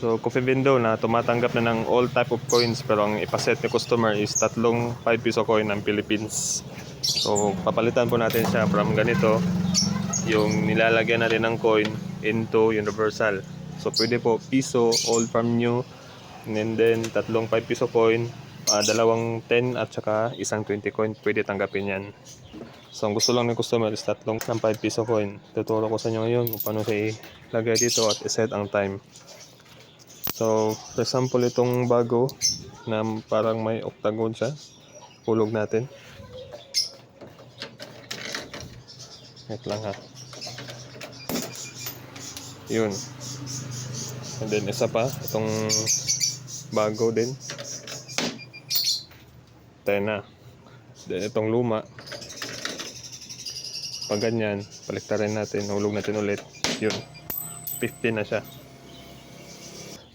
So, coffee window na tumatanggap na ng all type of coins pero ang ipaset ni customer is tatlong 5 piso coin ng Philippines. So, papalitan po natin siya from ganito, yung nilalagyan natin ng coin into universal. So, pwede po piso, old from new, and then tatlong 5 piso coin, dalawang 10 at saka isang 20 coin, pwede tanggapin yan. So, ang gusto lang ng customer is tatlong ng 5 piso coin. Tuturo ko sa inyo ngayon kung paano siya ilagay dito at iset ang time. So, for example, itong bago na parang may octagon siya, hulog natin. Wait lang ha. Yun. And then isa pa, itong bago din. Tayo na. Then itong luma. Pag ganyan, baliktarin natin, hulog natin ulit. Yun. 50 na siya.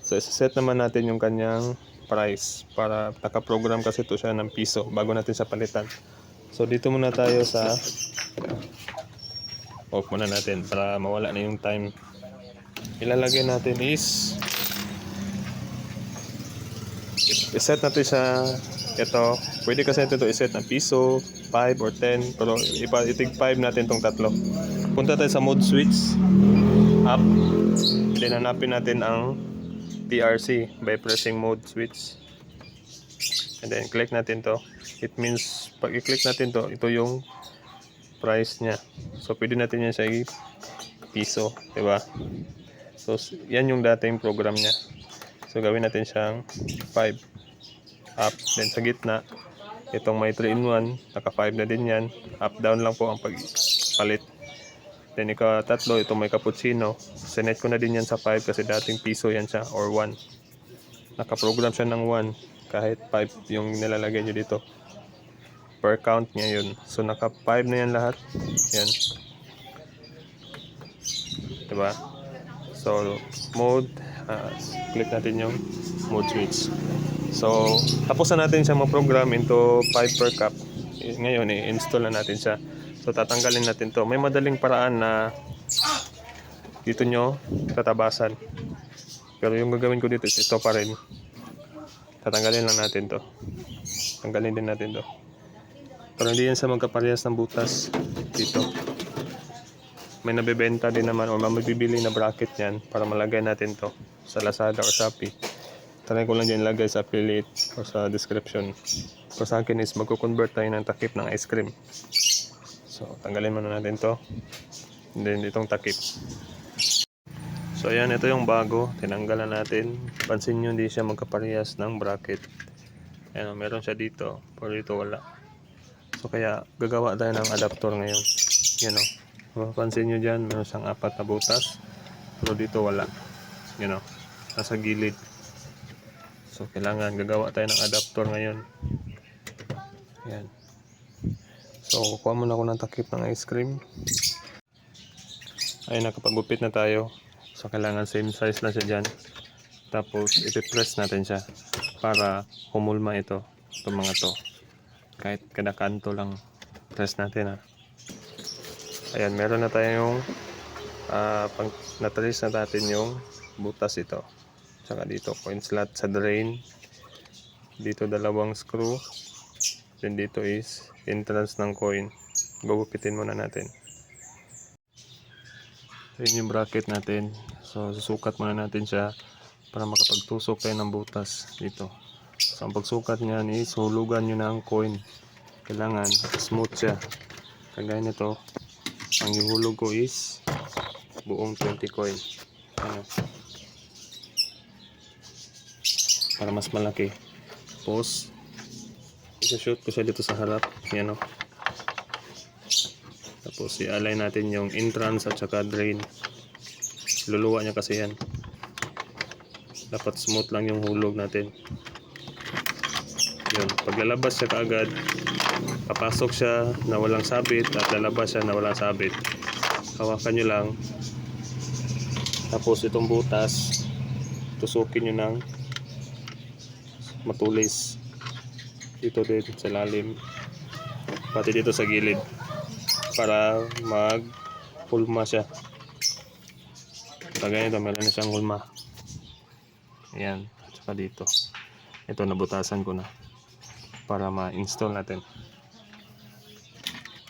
So, isa-set naman natin yung kanyang price para naka-program kasi ito siya ng piso bago natin sa palitan. So, dito muna tayo sa off muna natin para mawala na yung time. Ilalagay natin is iset natin sa ito. Pwede kasi ito iset na piso, 5 or 10 pero itig 5 natin tong tatlo. Punta tayo sa mode switch up. Then hanapin natin ang PRC by pressing mode switch and then click natin to. It means pag i-click natin to, ito yung price nya. So pwede natin yan sa piso, diba? So yan yung dating program nya. So gawin natin siyang 5 up, then sa gitna itong may 3-in-1, naka 5 na din yan. Up down lang po ang pagpalit. Then ika-tatlo, itong may cappuccino. Sinet ko na din yan sa 5 kasi dating piso yan siya or 1. Naka-program siya ng 1 kahit 5 yung nilalagay nyo dito. Per count niya yun. So naka 5 na yan lahat. Yan. Diba? So mode, click natin yung mode switch. So tapos na natin siya mag-program into 5 per cup. Ngayon i-install na natin siya. So tatanggalin natin to. May madaling paraan na dito nyo tatabasan. Pero yung gagawin ko dito is ito pa rin. Tatanggalin lang natin to. Tanggalin din natin to. Pero hindi yan sa magkaparehas ng butas dito. May nabebenta din naman o mabibili na bracket yan para malagay natin to sa Lazada o Shopee. Try ko lang dyan lagay sa affiliate o sa description. Pero sa akin is magko-convert tayo ng takip ng ice cream. So, tanggalin muna natin to. And then, itong takip. So, ayan. Ito yung bago. Tinanggalan natin. Pansin nyo, hindi siya magkaparehas ng bracket. Ayan, meron siya dito. Pero dito wala. So, kaya gagawa tayo ng adapter ngayon. Yan o. Mapapansin nyo dyan, meron siyang 4 na butas. Pero dito wala. Yan o. Nasa gilid. So, kailangan gagawa tayo ng adapter ngayon. Ayan. So, kukuha muna ako ng takip ng ice cream. Ay, nakapagupit na tayo. So, kailangan same size lang siya dyan. Tapos, ipipress natin siya para humulma ito. Itong mga to. Kahit kada kanto lang press natin ha. Ayan, meron na tayong pag na-trace na natin yung butas ito. Tsaka dito, coin slot sa drain. Dito dalawang screw. Then dito is entrance ng coin. Gugupitin muna natin. Yun yung bracket natin. So susukat muna natin siya para makapagtusok tayo ng butas dito. So ang pagsukat niyan is hulugan nyo ng coin. Kailangan smooth siya. Kagaya nito, ang ihulog ko is buong 20 coin. Ayan. Para mas malaki. Tapos i-shoot ko siya dito sa harap. Yan o. Tapos i-align natin yung entrance at saka drain. Luluwa niya kasi yan. Dapat smooth lang yung hulog natin. Yun. Pag lalabas siya kaagad, papasok siya na walang sabit at lalabas siya na walang sabit. Hawakan nyo lang. Tapos itong butas, tusukin nyo ng matulis. Dito din sa lalim. Pati dito sa gilid. Para mag-hulma siya. Kagaya ito, meron na siyang hulma. Ayan, at saka dito. Ito, nabutasan ko na para ma-install natin.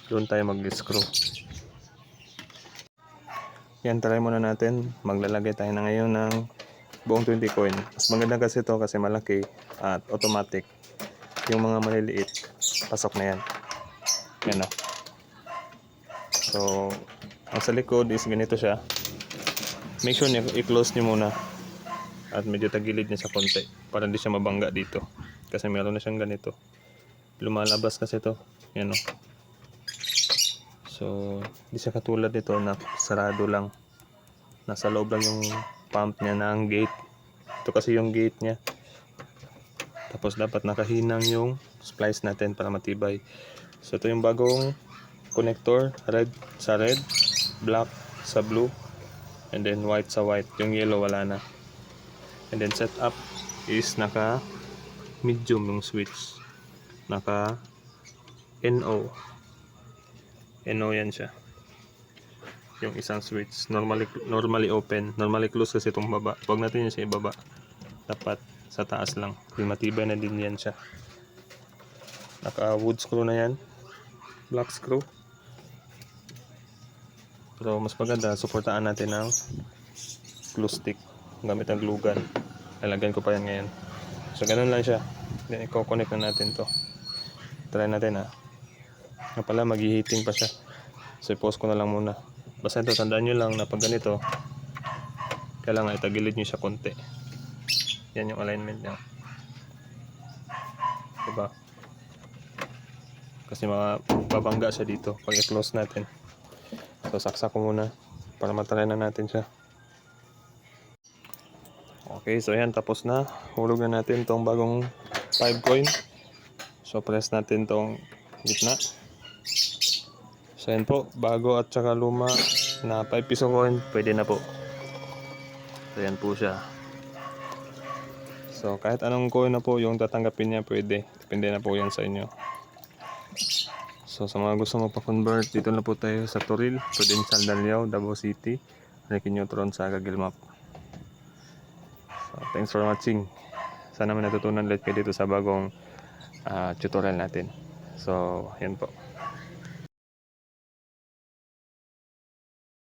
Doon tayo mag-screw. Yan, try muna natin. Maglalagay tayo na ngayon ng buong 20 coin. Mas maganda kasi ito kasi malaki at automatic. Yung mga maliliit, pasok na yan. Yan o. So, ang sa likod is ganito siya. Make sure niya i-close niyo muna. At medyo tagilid niya sa konti para hindi siya mabangga dito. Kasi meron na siyang ganito. Lumalabas kasi ito. Yan o. So, hindi siya katulad nito na sarado lang. Nasa loob lang yung pump niya ng gate. Ito kasi yung gate niya. Tapos dapat nakahinang yung splice natin para matibay. So, ito yung bagong connector. Red sa red, black sa blue, and then white sa white. Yung yellow wala na. And then setup is naka medium yung switch. Naka NO. NO yan siya. Yung isang switch. Normally open. Normally close kasi itong baba. Huwag natin yun sa ibaba. Dapat sa taas lang. Matibay na din yan siya. Naka wood screw na yan. Black screw. Pero mas maganda, suportaan natin ng glue stick. Gamit ang glue gun. Lalagyan ko pa yan ngayon. So, ganun lang siya. Then, i-connect na natin to. Try natin ha. Nga pala, mag-heating pa siya. So, i-pause ko na lang muna. Basta ito, tandaan nyo lang na pag ganito, kailangan itagilid nyo siya konti. Yan yung alignment niya. Diba? Kasi babangga siya dito pag i-close natin. So, saksak ko muna para matry na natin siya. Okay, so yan, tapos na. Hulog na natin tong bagong 5 coin. So, press natin tong gitna. So, yan po, bago at saka luma na 5 piso coin, pwede na po. So, yan po siya. So, kahit anong coin na po yung tatanggapin niya, pwede. Depende na po yan sa inyo. So, sa mga gusto magpa-convert, dito na po tayo sa Toril, Prudential Daliao, Davao City, Ricky Neutron sa Google Map. So, thanks for watching. Sana may natutunan ulit kayo dito sa bagong tutorial natin. So, yan po.